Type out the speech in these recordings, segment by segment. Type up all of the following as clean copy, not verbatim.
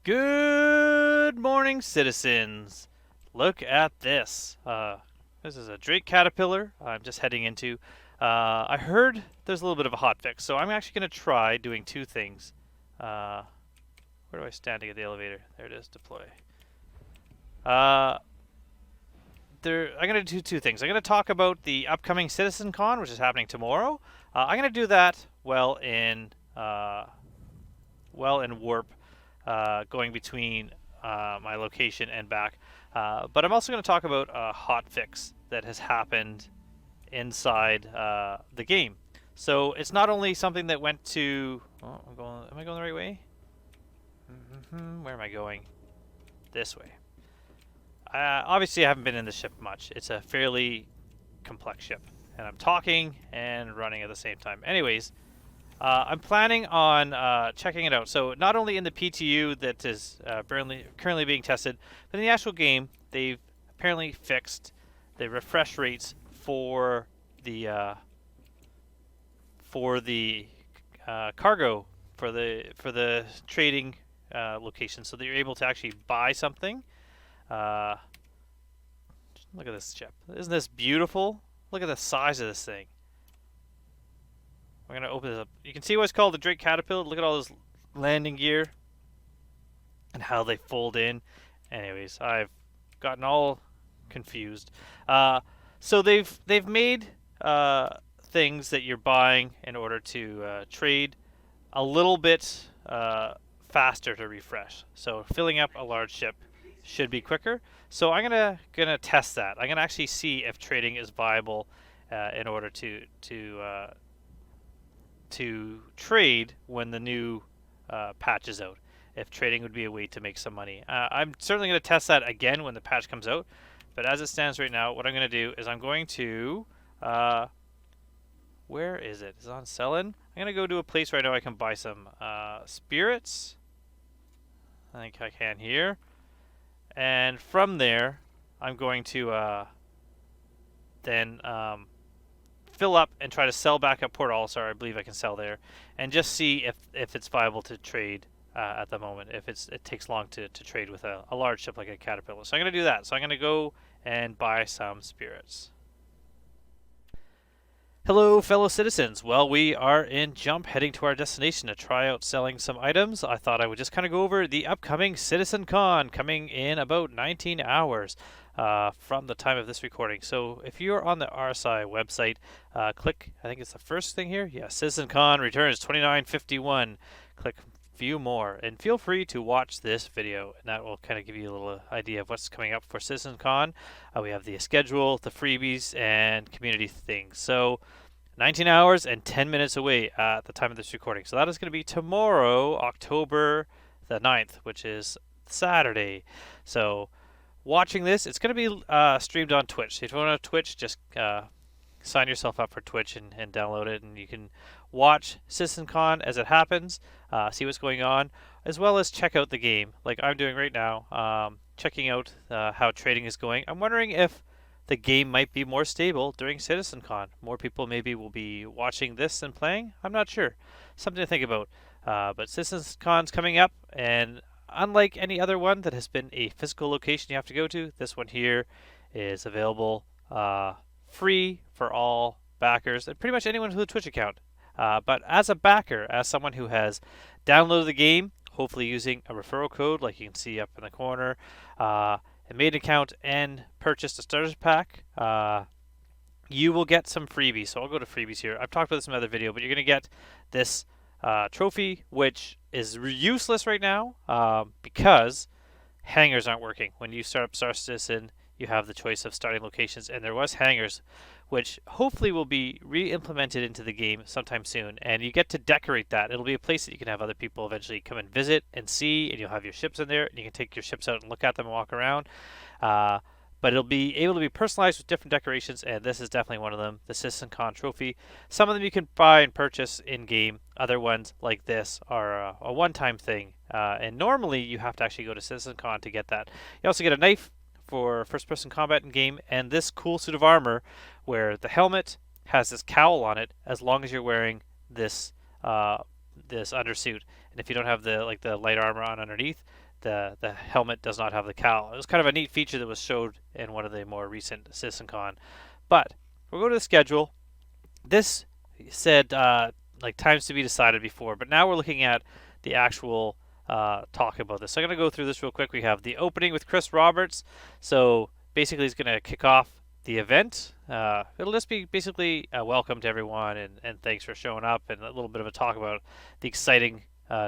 Good morning, citizens. Look at this. This is a Drake Caterpillar I'm just heading into. I heard there's a little bit of a hotfix, so I'm actually going to try doing two things. Where do I stand to get the elevator? There it is, deploy. I'm going to do two things. I'm going to talk about the upcoming Citizencon, which is happening tomorrow. I'm going to do that well in warp, going between my location and back. But I'm also going to talk about a hotfix that has happened inside the game. So it's not only something that went to. Oh, am I going the right way? Where am I going? This way. Obviously, I haven't been in the ship much. It's a fairly complex ship, and I'm talking and running at the same time. Anyways, I'm planning on checking it out. So not only in the PTU that is currently being tested, but in the actual game, they've apparently fixed the refresh rates for the cargo for the trading location, so that you're able to actually buy something. Look at this ship. Isn't this beautiful? Look at the size of this thing. We're going to open this up. You can see why it's called the Drake Caterpillar. Look at all this landing gear and how they fold in. Anyways, I've gotten all confused. So they've made things that you're buying in order to trade a little bit faster to refresh. So filling up a large ship should be quicker. So I'm gonna test that. I'm gonna actually see if trading is viable in order to trade when the new patch is out. If trading would be a way to make some money, I'm certainly going to test that again when the patch comes out. But as it stands right now, what I'm going to do is I'm going to where is it? Is it on Sellin? I'm going to go to a place where I know I can buy some spirits. I think I can here. And from there, I'm going to then fill up and try to sell back at Port Olisar. I believe I can sell there, and just see if it's viable to trade at the moment. If it takes long to trade with a large ship like a Caterpillar. So I'm going to do that. So I'm going to go and buy some spirits. Hello, fellow citizens. Well, we are in Jump, heading to our destination to try out selling some items. I thought I would just kind of go over the upcoming Citizencon coming in about 19 hours from the time of this recording. So if you're on the RSI website, click, I think it's the first thing here. Yeah, Citizencon returns 2951. Click view more, and feel free to watch this video, and that will kind of give you a little idea of what's coming up for Citizencon. We have the schedule, the freebies, and community things. So 19 hours and 10 minutes away at the time of this recording. So that is going to be tomorrow, October the 9th, which is Saturday. So watching this, it's going to be streamed on Twitch. So if you want to Twitch, just sign yourself up for Twitch and download it, and you can watch Citizencon as it happens, see what's going on, as well as check out the game like I'm doing right now, checking out how trading is going. I'm wondering if the game might be more stable during Citizencon. More people maybe will be watching this and playing. I'm not sure. Something to think about. But Citizencon's coming up, and unlike any other one that has been a physical location you have to go to, this one here is available free for all backers and pretty much anyone with a Twitch account. But as a backer, as someone who has downloaded the game, hopefully using a referral code like you can see up in the corner, and made an account and purchased a starter pack, you will get some freebies. So I'll go to freebies here. I've talked about this in another video, but you're going to get this trophy, which is useless right now because hangars aren't working. When you start up Star Citizen, you have the choice of starting locations, and there was hangars, which hopefully will be re-implemented into the game sometime soon, and you get to decorate that. It'll be a place that you can have other people eventually come and visit and see, and you'll have your ships in there, and you can take your ships out and look at them and walk around. But it'll be able to be personalized with different decorations, and this is definitely one of them, the Citizencon trophy. Some of them you can buy and purchase in-game. Other ones, like this, are a one-time thing, and normally you have to actually go to Citizencon to get that. You also get a knife for first-person combat in game, and this cool suit of armor where the helmet has this cowl on it as long as you're wearing this this undersuit. And if you don't have the light armor on underneath, the helmet does not have the cowl. It was kind of a neat feature that was showed in one of the more recent Citizencon. But we'll go to the schedule. This said like times to be decided before, but now we're looking at the actual talk about this. So I'm going to go through this real quick. We have the opening with Chris Roberts. So basically, he's going to kick off the event. It'll just be basically a welcome to everyone and thanks for showing up and a little bit of a talk about the exciting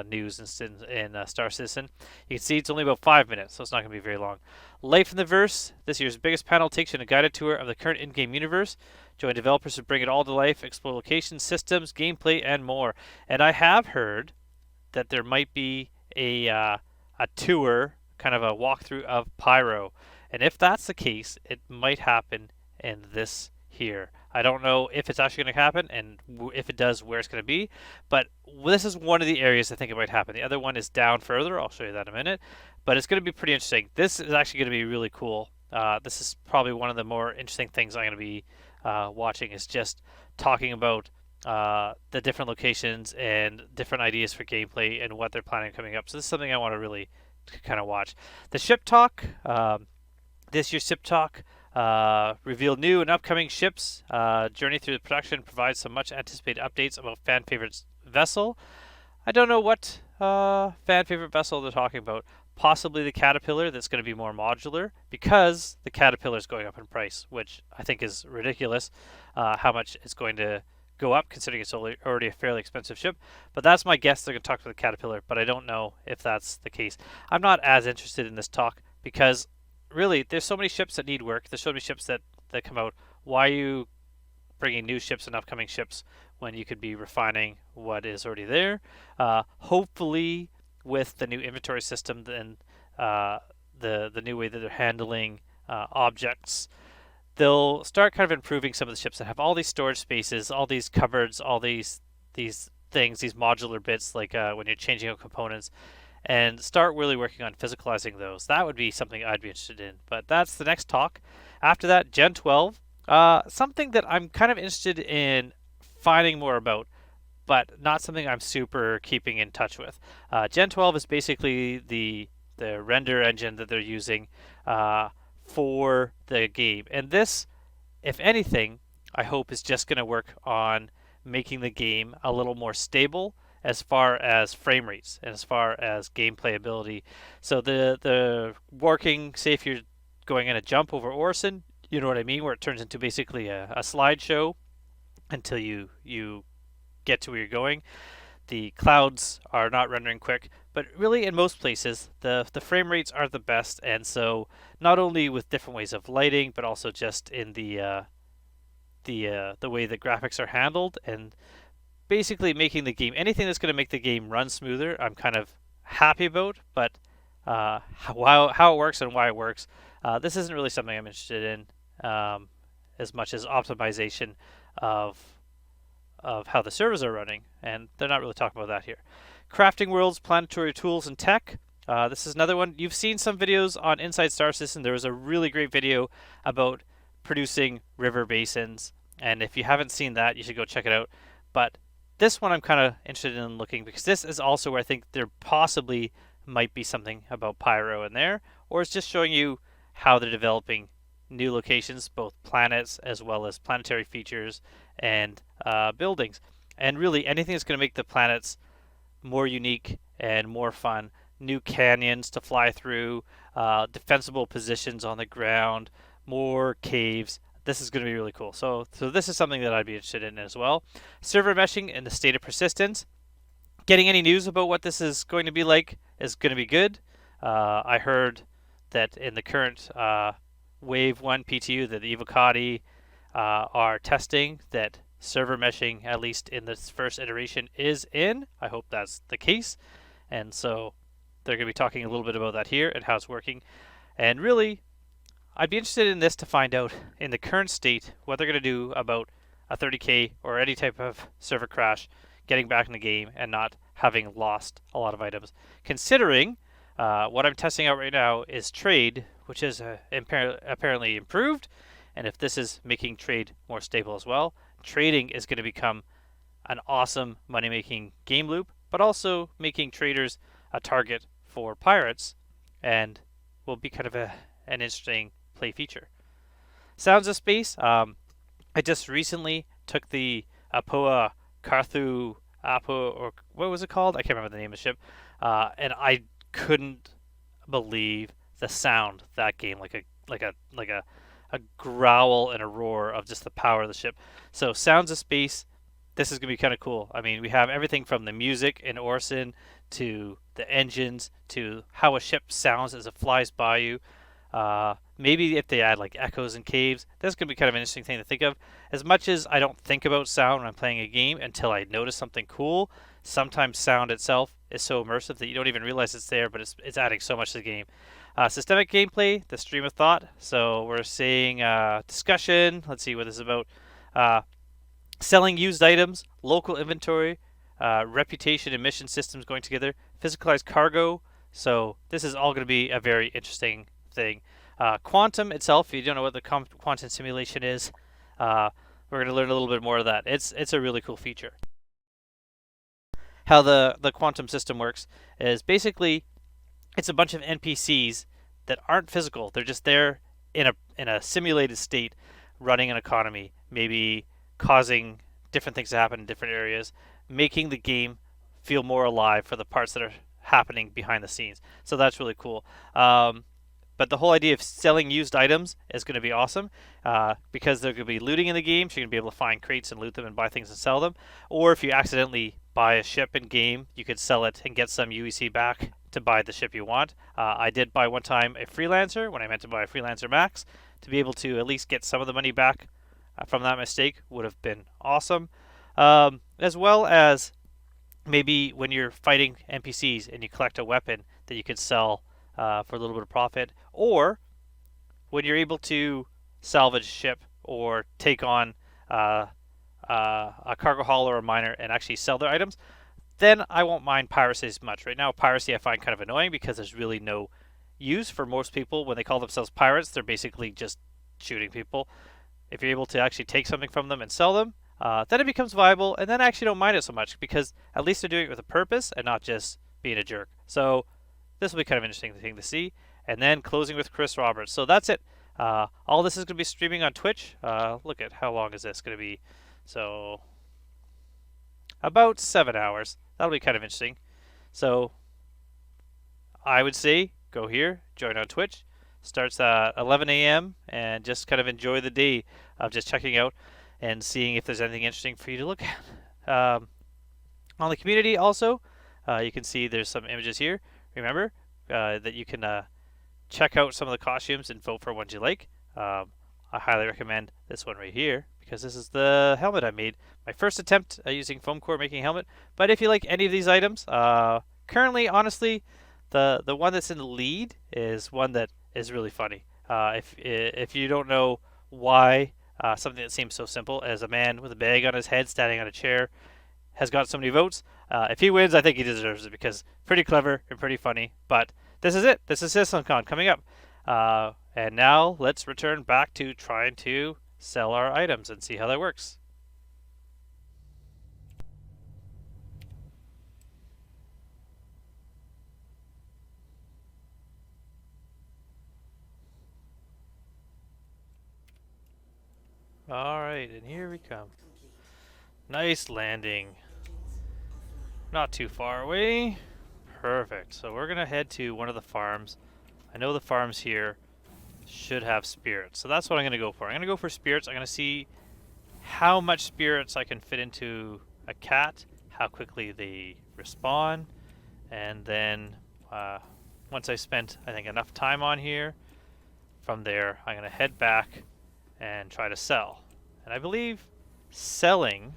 news in Star Citizen. You can see it's only about 5 minutes, so it's not going to be very long. Life in the Verse, this year's biggest panel, takes you on a guided tour of the current in-game universe. Join developers to bring it all to life, explore locations, systems, gameplay, and more. And I have heard that there might be a tour, kind of a walkthrough of Pyro. And if that's the case, it might happen in this here. I don't know if it's actually going to happen, and if it does, where it's going to be. But this is one of the areas I think it might happen. The other one is down further. I'll show you that in a minute. But it's going to be pretty interesting. This is actually going to be really cool. This is probably one of the more interesting things I'm going to be watching, is just talking about the different locations and different ideas for gameplay and what they're planning coming up. So this is something I want to really kind of watch. The ship talk. This year's ship talk revealed new and upcoming ships. Journey through the production provides some much anticipated updates about fan favorite vessel. I don't know what fan favorite vessel they're talking about. Possibly the Caterpillar, that's going to be more modular, because the Caterpillar is going up in price, which I think is ridiculous. How much it's going to go up, considering it's already a fairly expensive ship. But that's my guess. They're going to talk about the Caterpillar, but I don't know if that's the case. I'm not as interested in this talk because really, there's so many ships that need work. There's so many ships that come out. Why are you bringing new ships and upcoming ships when you could be refining what is already there? Hopefully, with the new inventory system and the new way that they're handling objects, they'll start kind of improving some of the ships that have all these storage spaces, all these cupboards, all these things, these modular bits, like when you're changing out components, and start really working on physicalizing those. That would be something I'd be interested in. But that's the next talk. After that, Gen 12. Something that I'm kind of interested in finding more about, but not something I'm super keeping in touch with. Gen 12 is basically the render engine that they're using for the game. And this, if anything, I hope is just going to work on making the game a little more stable as far as frame rates and as far as gameplay ability. So the working, say if you're going in a jump over Orison, you know what I mean, where it turns into basically a slideshow until you get to where you're going. The clouds are not rendering quick, but really in most places the frame rates are the best, and so not only with different ways of lighting, but also just in the way the graphics are handled, and basically making the game, anything that's going to make the game run smoother, I'm kind of happy about. But how it works and why it works, this isn't really something I'm interested in as much as optimization of how the servers are running, and they're not really talking about that here. Crafting worlds, planetary tools, and tech. This is another one. You've seen some videos on Inside Star Citizen. There was a really great video about producing river basins, and if you haven't seen that, you should go check it out. But this one I'm kind of interested in looking, because this is also where I think there possibly might be something about Pyro in there, or it's just showing you how they're developing new locations, both planets as well as planetary features and buildings. And really anything that's going to make the planets more unique and more fun. New canyons to fly through, defensible positions on the ground, more caves. This is going to be really cool. So this is something that I'd be interested in as well. Server meshing and the state of persistence. Getting any news about what this is going to be like is going to be good. I heard that in the current Wave 1 PTU that the Evocati are testing, that server meshing, at least in this first iteration, is in. I hope that's the case. And so they're going to be talking a little bit about that here and how it's working. And really, I'd be interested in this to find out in the current state what they're going to do about a 30K or any type of server crash getting back in the game and not having lost a lot of items. Considering what I'm testing out right now is trade, which is apparently improved. And if this is making trade more stable as well, trading is going to become an awesome money-making game loop, but also making traders a target for pirates and will be kind of an interesting play feature. Sounds of Space. I just recently took the Apoa Carthu Apo, or what was it called? I can't remember the name of the ship. And I couldn't believe the sound that game, like a growl and a roar of just the power of the ship. So Sounds of Space, this is gonna be kind of cool. I mean, we have everything from the music in Orson to the engines to how a ship sounds as it flies by you. Maybe if they add like echoes and caves, that's gonna be kind of an interesting thing to think of. As much as I don't think about sound when I'm playing a game until I notice something cool, sometimes sound itself is so immersive that you don't even realize it's there, but it's adding so much to the game. Systemic gameplay, the stream of thought. So we're seeing discussion. Let's see what this is about. Uh, Selling used items, local inventory, reputation and mission systems going together, physicalized cargo. So this is all going to be a very interesting thing. Quantum itself, if you don't know what the quantum simulation is, we're going to learn a little bit more of that. It's a really cool feature. How the quantum system works is basically it's a bunch of NPCs that aren't physical. They're just there in a simulated state, running an economy, maybe causing different things to happen in different areas, making the game feel more alive for the parts that are happening behind the scenes. So that's really cool. But the whole idea of selling used items is going to be awesome because there could be looting in the game. So you're going to be able to find crates and loot them and buy things and sell them. Or if you accidentally buy a ship in game, you could sell it and get some UEC back to buy the ship you want. I did buy one time a Freelancer when I meant to buy a Freelancer Max. To be able to at least get some of the money back from that mistake would have been awesome. As well as maybe when you're fighting NPCs and you collect a weapon that you could sell for a little bit of profit, or when you're able to salvage a ship or take on a cargo hauler or a miner and actually sell their items, then I won't mind piracy as much. Right now, piracy I find kind of annoying because there's really no use for most people. When they call themselves pirates, they're basically just shooting people. If you're able to actually take something from them and sell them, then it becomes viable, and then I actually don't mind it so much because at least they're doing it with a purpose and not just being a jerk. So this will be kind of an interesting thing to see. And then closing with Chris Roberts. So that's it. All this is going to be streaming on Twitch. Look at how long is this going to be. So about 7 hours. That'll be kind of interesting. So I would say go here, join on Twitch. Starts at 11 a.m. and just kind of enjoy the day of just checking out and seeing if there's anything interesting for you to look at. On the community also, you can see there's some images here. Remember that you can check out some of the costumes and vote for ones you like. I highly recommend this one right here because this is the helmet I made. My first attempt at using foam core making a helmet. But if you like any of these items, currently, honestly, the one that's in the lead is one that is really funny. If you don't know why something that seems so simple as a man with a bag on his head standing on a chair has got so many votes, if he wins, I think he deserves it because pretty clever and pretty funny. But this is it. This is Citizencon coming up. And now let's return back to trying to sell our items and see how that works. Alright, and here we come. Nice landing. Not too far away. Perfect. So we're going to head to one of the farms. I know the farms here should have spirits. So that's what I'm going to go for. I'm going to go for spirits. I'm going to see how much spirits I can fit into a cat, how quickly they respawn, and then once I spent, I think, enough time on here, from there I'm going to head back and try to sell. And I believe selling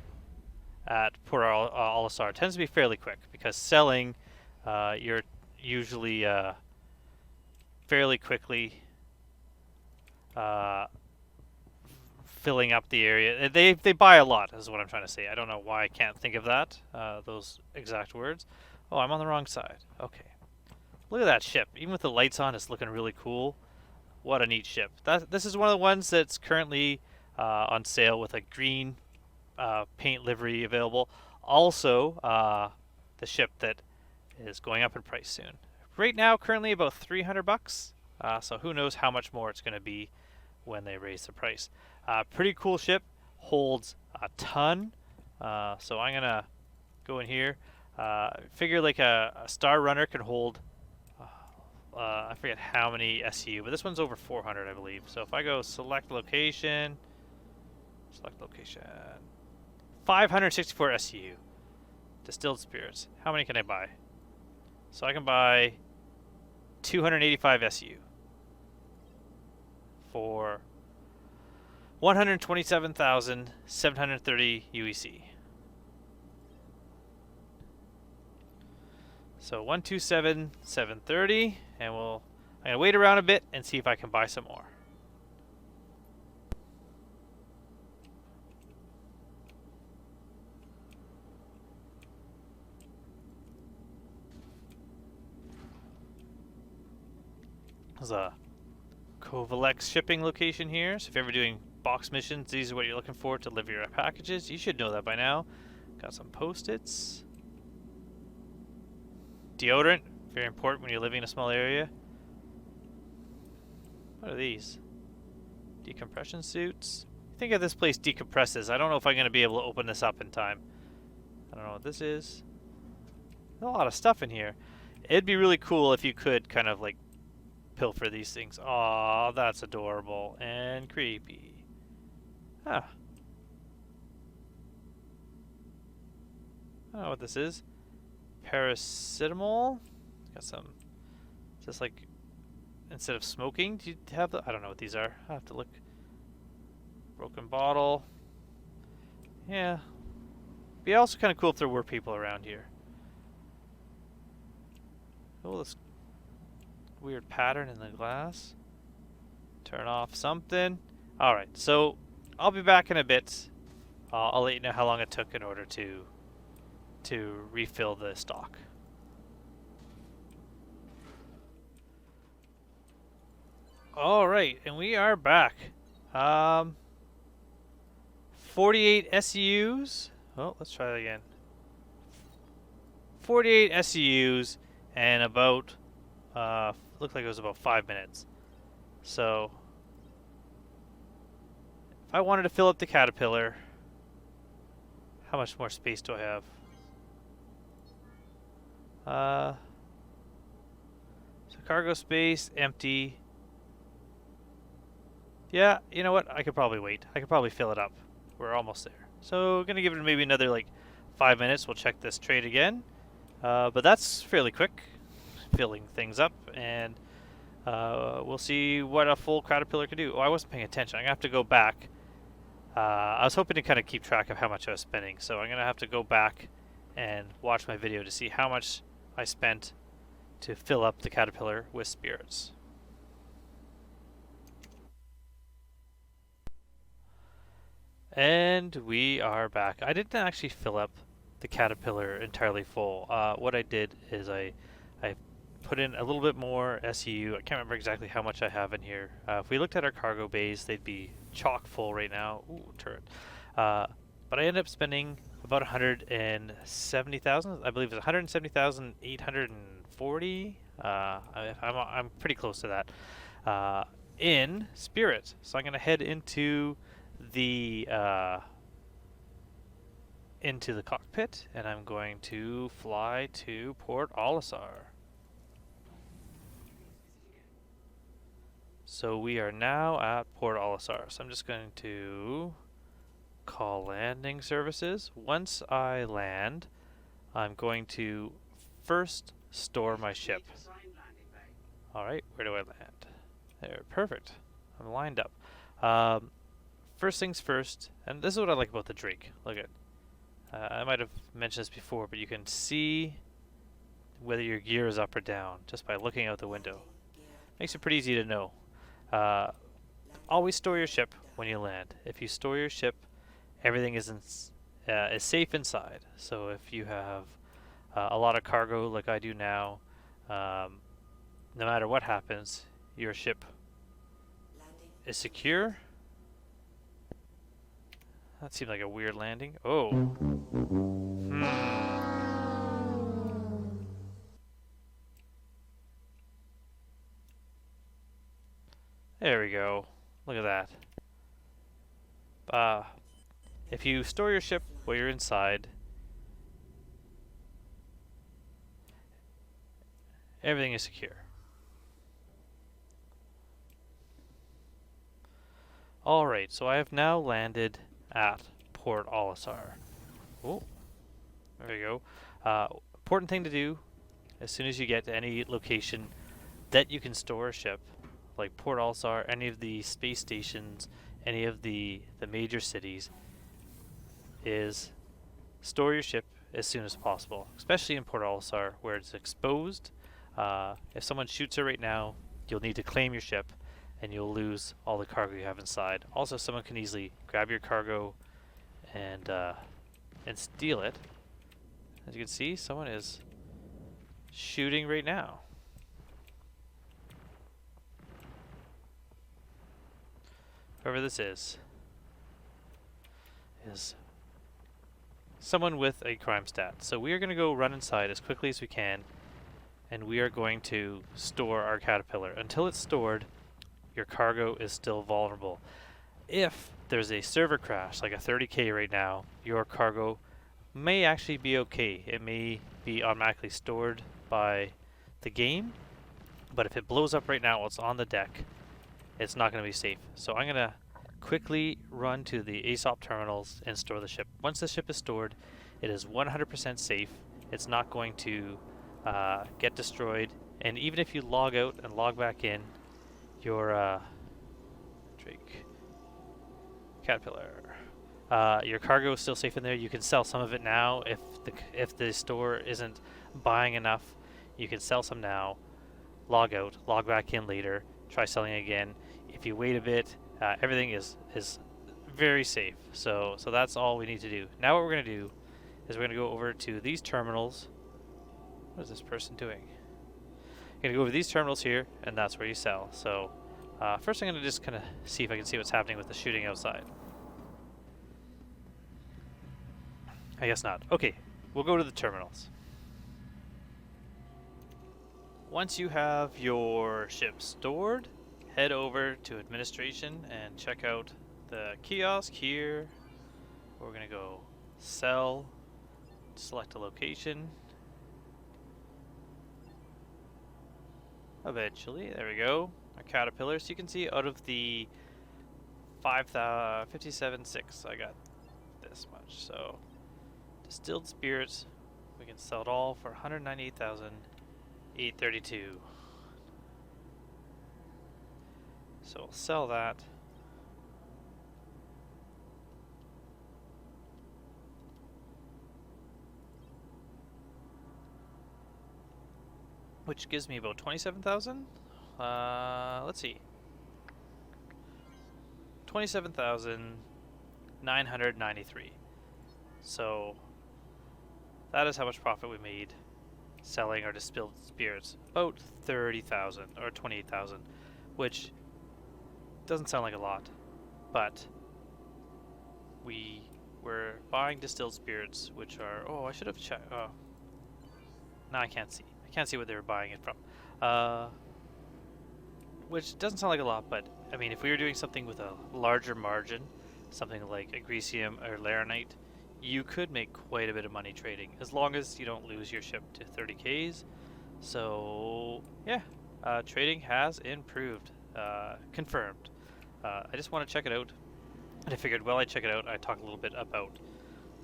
at Port Olisar tends to be fairly quick because selling, you're usually fairly quickly filling up the area. They buy a lot is what I'm trying to say. I don't know why I can't think of that, those exact words. Oh, I'm on the wrong side. Okay. Look at that ship. Even with the lights on, it's looking really cool. What a neat ship. This is one of the ones that's currently on sale with a green paint livery available. Also, the ship that is going up in price soon. right now, currently about 300 bucks. So who knows how much more it's going to be when they raise the price. Pretty cool ship, holds a ton. So I'm gonna go in here. Figure like a Star Runner can hold. I forget how many SU, but this one's over 400, I believe. So if I go select location, 564 SU, distilled spirits. How many can I buy? So I can buy 285 SU for 127,730 UEC. So 127,730, and I'm gonna wait around a bit and see if I can buy some more. There's a Kovalex shipping location here. So if you're ever doing box missions, these are what you're looking for to deliver your packages. You should know that by now. Got some Post-its. Deodorant, very important when you're living in a small area. What are these? Decompression suits. I think if this place decompresses, I don't know if I'm going to be able to open this up in time. I don't know what this is. There's a lot of stuff in here. It'd be really cool if you could kind of like pilfer these things. Aw, that's adorable and creepy. Huh. I don't know what this is. Paracetamol. Got some. Just like instead of smoking, do you have the? I don't know what these are. I have to look. Broken bottle. Yeah. Be also kind of cool if there were people around here. Oh, this weird pattern in the glass. Turn off something. Alright, so I'll be back in a bit. I'll let you know how long it took in order to refill the stock. Alright, and we are back. 48 SUs. Oh, let's try that again. 48 SUs and about looked like it was about 5 minutes. So if I wanted to fill up the caterpillar, how much more space do I have? So cargo space empty. Yeah, you know what? I could probably wait. I could probably fill it up. We're almost there. So gonna give it maybe another like 5 minutes. We'll check this trade again. But that's fairly quick, filling things up, and we'll see what a full caterpillar can do. Oh, I wasn't paying attention. I'm gonna have to go back. I was hoping to kind of keep track of how much I was spending, so I'm gonna have to go back and watch my video to see how much I spent to fill up the caterpillar with spirits. And we are back. I didn't actually fill up the caterpillar entirely full. What I did is I put in a little bit more SEU. I can't remember exactly how much I have in here. If we looked at our cargo bays, they'd be chock full right now. Ooh, turret. But I ended up spending about 170,000. I believe it's 170,840. I'm pretty close to that in spirit. So I'm gonna head into the cockpit, and I'm going to fly to Port Olisar. So we are now at Port Olisar. So I'm just going to call landing services. Once I land, I'm going to first store my ship. Alright, where do I land? There, perfect. I'm lined up. First things first, and this is what I like about the Drake. Look at, I might have mentioned this before, but you can see whether your gear is up or down just by looking out the window. Makes it pretty easy to know. Always store your ship when you land. If you store your ship, everything is safe inside. So if you have a lot of cargo like I do now, no matter what happens, your ship is secure. That seemed like a weird landing. Oh. There we go. Look at that. If you store your ship while you're inside, everything is secure. Alright, so I have now landed at Port Olisar. Oh, there we go. Important thing to do as soon as you get to any location that you can store a ship, like Port Olisar, any of the space stations, any of the major cities, is store your ship as soon as possible, especially in Port Olisar where it's exposed. If someone shoots it right now, you'll need to claim your ship and you'll lose all the cargo you have inside. Also, someone can easily grab your cargo and steal it. As you can see, someone is shooting right now. Whoever this is someone with a crime stat. So we are going to go run inside as quickly as we can, and we are going to store our caterpillar. Until it's stored, your cargo is still vulnerable. If there's a server crash, like a 30K right now, your cargo may actually be okay. It may be automatically stored by the game, but if it blows up right now while it's on the deck, it's not going to be safe. So I'm going to quickly run to the ASOP terminals and store the ship. Once the ship is stored, it is 100% safe. It's not going to get destroyed, and even if you log out and log back in, your Drake Caterpillar, your cargo is still safe in there. You can sell some of it now if the store isn't buying enough. You can sell some now, log out, log back in later, try selling again. If you wait a bit, everything is very safe. So that's all we need to do. Now what we're going to do is we're going to go over to these terminals. What is this person doing? You're going to go over these terminals here, and that's where you sell. So first I'm going to just kind of see if I can see what's happening with the shooting outside. I guess not. Okay, we'll go to the terminals. Once you have your ship stored, head over to administration and check out the kiosk here. We're going to go sell, select a location. Eventually, there we go. Our caterpillar. So you can see out of the 57,600, I got this much. So distilled spirits, we can sell it all for 198,832. So we'll sell that. Which gives me about 27,000. Let's see. 27,993. So that is how much profit we made selling our distilled spirits. About 30,000 or 28,000, which doesn't sound like a lot, but we were buying distilled spirits, which are, oh, I should have checked. Oh, no, I can't see. I can't see what they were buying it from. Which doesn't sound like a lot, but I mean, if we were doing something with a larger margin, something like agricium or laranite, you could make quite a bit of money trading, as long as you don't lose your ship to 30Ks. So yeah, trading has improved, confirmed. I just want to check it out, and I figured while I check it out, I'd talk a little bit about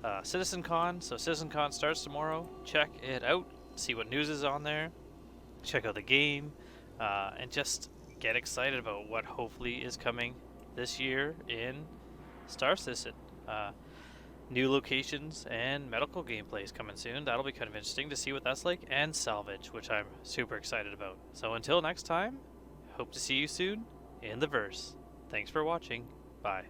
Citizencon. So Citizencon starts tomorrow. Check it out, see what news is on there, check out the game, and just get excited about what hopefully is coming this year in Star Citizen. New locations and medical gameplays coming soon. That'll be kind of interesting to see what that's like, and salvage, which I'm super excited about. So until next time, hope to see you soon in the verse. Thanks for watching. Bye.